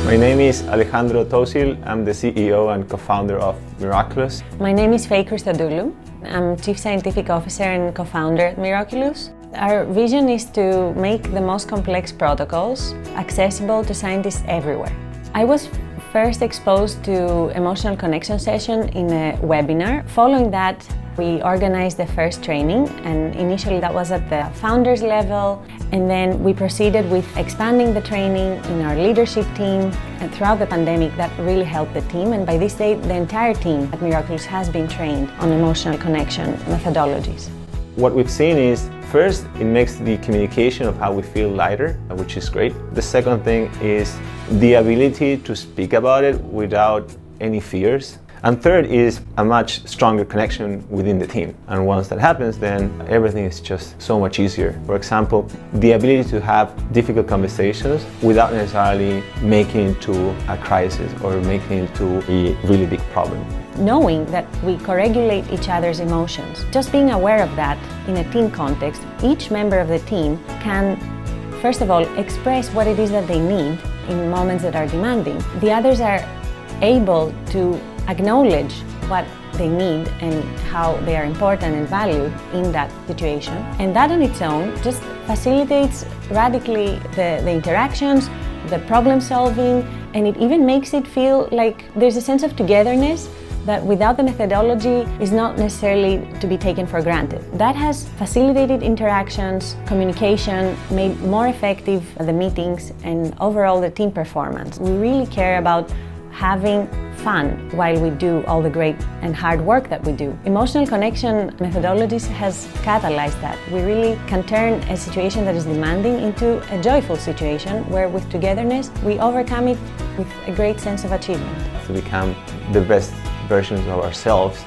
My name is Alejandro Tosil. I'm the CEO and co-founder of Miraculous. My name is Faye Christodoulou. I'm Chief Scientific Officer and co-founder at Miraculous. Our vision is to make the most complex protocols accessible to scientists everywhere. I was first exposed to emotional connection session in a webinar. Following that, we organized the first training, and initially that was at the founders level, and then we proceeded with expanding the training in our leadership team, and throughout the pandemic that really helped the team, and by this day the entire team at Miraculous has been trained on emotional connection methodologies. What we've seen is, first, it makes the communication of how we feel lighter, which is great. The second thing is the ability to speak about it without any fears. And third is a much stronger connection within the team. And once that happens, then everything is just so much easier. For example, the ability to have difficult conversations without necessarily making it to a crisis or making it to a really big problem. Knowing that we co-regulate each other's emotions, just being aware of that in a team context, each member of the team can, first of all, express what it is that they need in moments that are demanding. The others are able to acknowledge what they need and how they are important and valued in that situation. And that on its own just facilitates radically the interactions, the problem solving, and it even makes it feel like there's a sense of togetherness that without the methodology is not necessarily to be taken for granted. That has facilitated interactions, communication, made more effective the meetings, and overall the team performance. We really care about having fun while we do all the great and hard work that we do. Emotional connection methodologies has catalyzed that. We really can turn a situation that is demanding into a joyful situation where with togetherness we overcome it with a great sense of achievement. To become the best versions of ourselves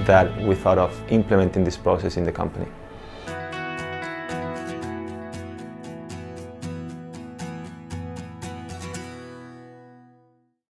that we thought of implementing this process in the company.